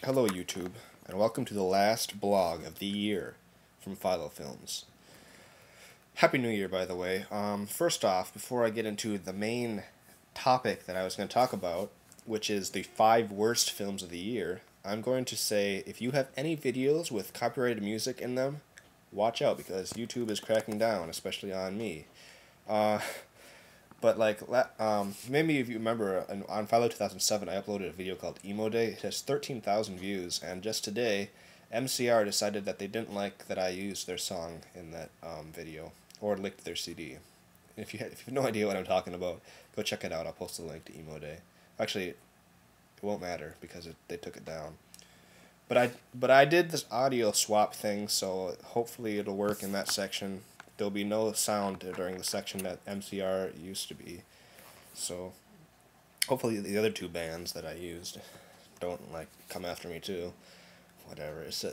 Hello YouTube, and welcome to the last blog of the year from Philo Films. Happy New Year, by the way. First off, before I get into the main topic that I was going to talk about, which is the 5 worst films of the year, I'm going to say if you have any videos with copyrighted music in them, watch out because YouTube is cracking down, especially on me. Uh, but maybe if you remember, on Philo 2007, I uploaded a video called Emo Day. It has 13,000 views, and just today, MCR decided that they didn't like that I used their song in that video, or licked their CD. If you have no idea what I'm talking about, go check it out. I'll post a link to Emo Day. Actually, it won't matter because they took it down. But I did this audio swap thing, so hopefully it'll work in that section. There'll be no sound during the section that MCR used to be. So hopefully the other 2 bands that I used don't come after me too. Whatever. It's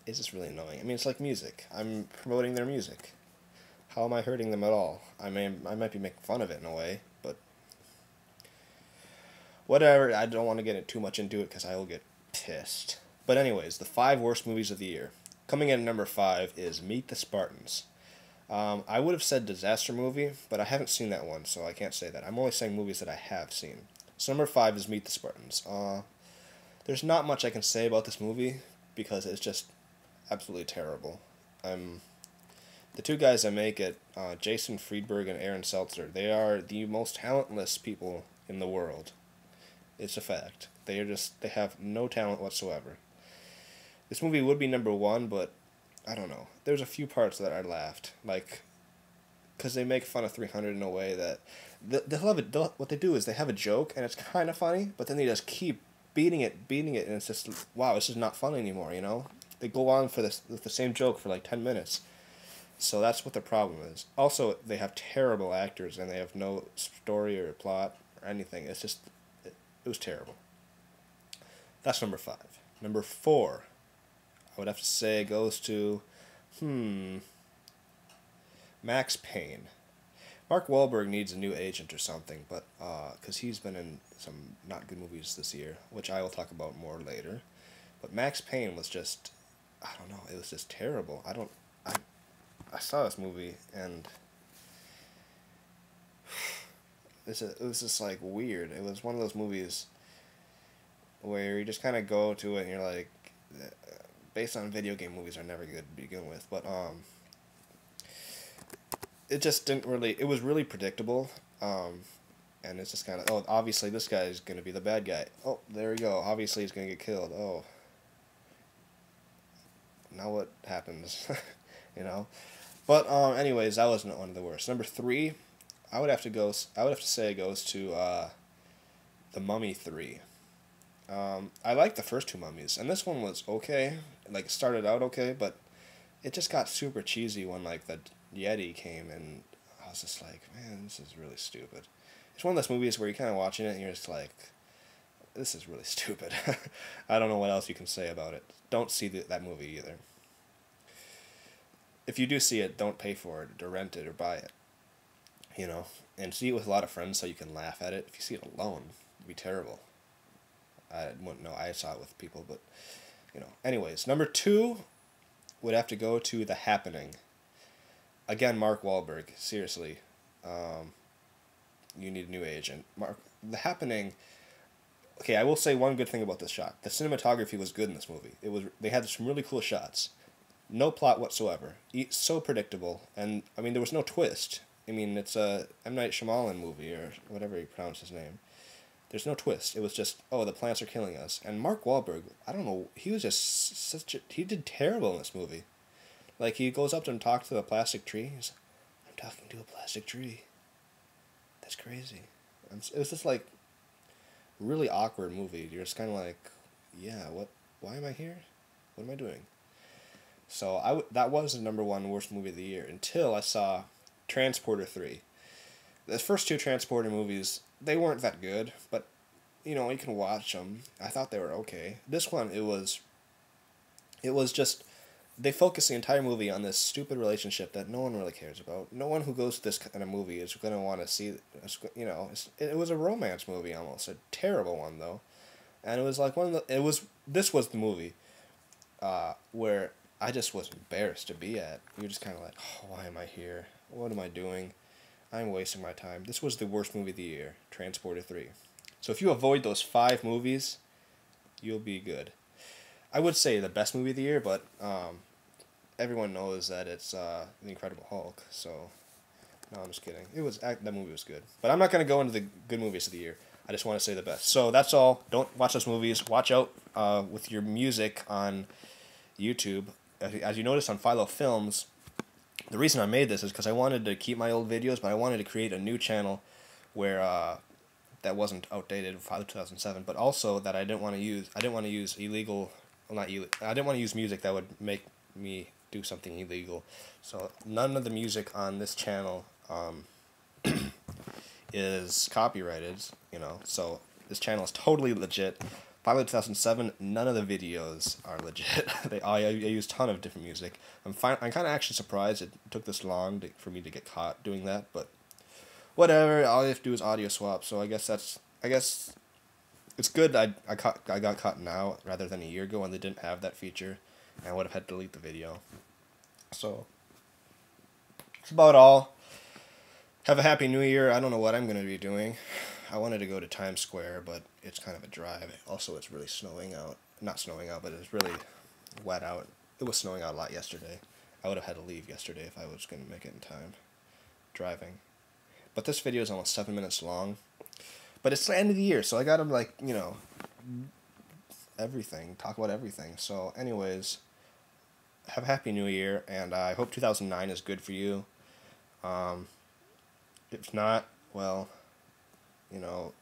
just really annoying. I mean, it's like music. I'm promoting their music. How am I hurting them at all? I might be making fun of it in a way, but whatever. I don't want to get too much into it because I will get pissed. But anyways, the 5 worst movies of the year. Coming in at number 5 is Meet the Spartans. I would have said disaster movie, but I haven't seen that one, so I can't say that. I'm only saying movies that I have seen. So number 5 is Meet the Spartans. There's not much I can say about this movie because it's just absolutely terrible. The 2 guys that make it, Jason Friedberg and Aaron Seltzer, they are the most talentless people in the world. It's a fact. They have no talent whatsoever. This movie would be number 1, but I don't know. There's a few parts that I laughed, because they make fun of 300 in a way that what they do is they have a joke and it's kind of funny, but then they just keep beating it, and it's just wow, it's just not funny anymore. They go on with the same joke for like 10 minutes. So that's what the problem is. Also, they have terrible actors and they have no story or plot or anything. It was terrible. That's number 5. Number 4. I would have to say goes to, Max Payne. Mark Wahlberg needs a new agent or something, but because he's been in some not good movies this year, which I will talk about more later. But Max Payne was just, I don't know, it was just terrible. I saw this movie and it was just like weird. It was one of those movies where you just kind of go to it and you're like, based on video game movies are never good to begin with, but it just didn't really. It was really predictable, and it's just kind of obviously this guy is gonna be the bad guy. Oh, there we go. Obviously he's gonna get killed. Oh, now what happens? you know. But anyways, that wasn't one of the worst. Number 3, I would have to say it goes to the Mummy 3. I liked the first 2 Mummies, and this one was okay. It started out okay, but it just got super cheesy when the Yeti came, and I was just like, man, this is really stupid. It's one of those movies where you're kind of watching it and you're just like, this is really stupid. I don't know what else you can say about it. Don't see that movie either. If you do see it, don't pay for it or rent it or buy it. And see it with a lot of friends so you can laugh at it. If you see it alone, it'd be terrible. I wouldn't know. I saw it with people, but Anyways, number 2 would have to go to The Happening. Again, Mark Wahlberg. Seriously, you need a new agent. The Happening. Okay, I will say one good thing about this shot. The cinematography was good in this movie. They had some really cool shots. No plot whatsoever. So predictable, and I mean there was no twist. I mean it's a M. Night Shyamalan movie or whatever you pronounce his name. There's no twist. It was just, the plants are killing us. And Mark Wahlberg, I don't know, he was just he did terrible in this movie. He goes up to and talks to the plastic tree. He's like, I'm talking to a plastic tree. That's crazy. It was just really awkward movie. You're just kind of like, yeah, why am I here? What am I doing? So that was the number 1 worst movie of the year until I saw Transporter 3. The first 2 Transporter movies, they weren't that good, but you can watch them. I thought they were okay. This one, it was just they focus the entire movie on this stupid relationship that no one really cares about. No one who goes to this kind of movie is going to want to see. It was a romance movie almost, a terrible one though. and it was like this was the movie where I just was embarrassed to be at. You're just kind of like, oh, why am I here? What am I doing? I'm wasting my time. This was the worst movie of the year, Transporter 3. So if you avoid those 5 movies, you'll be good. I would say the best movie of the year, but everyone knows that it's The Incredible Hulk. So no, I'm just kidding. That movie was good, but I'm not gonna go into the good movies of the year. I just want to say the best. So that's all. Don't watch those movies. Watch out with your music on YouTube. As you notice on Philo Films, the reason I made this is because I wanted to keep my old videos, but I wanted to create a new channel where that wasn't outdated Philo 2007, but also that I didn't want to use illegal, well, not illegal. I didn't want to use music that would make me do something illegal. So none of the music on this channel is copyrighted, so this channel is totally legit. Philo 2007, none of the videos are legit. I use a ton of different music. I'm kind of actually surprised it took this long for me to get caught doing that, but whatever. All you have to do is audio swap. So I guess it's good. I got caught now rather than a year ago when they didn't have that feature, and I would have had to delete the video. So that's about all. Have a happy new year. I don't know what I'm going to be doing. I wanted to go to Times Square, but it's kind of a drive. Also, it's really snowing out. Not snowing out, but it's really wet out. It was snowing out a lot yesterday. I would have had to leave yesterday if I was going to make it in time. Driving. But this video is almost 7 minutes long. But it's the end of the year, so I got to, everything. Talk about everything. So, anyways, have a happy new year, and I hope 2009 is good for you. If not, well,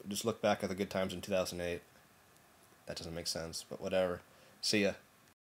just look back at the good times in 2008. That doesn't make sense, but whatever. See ya.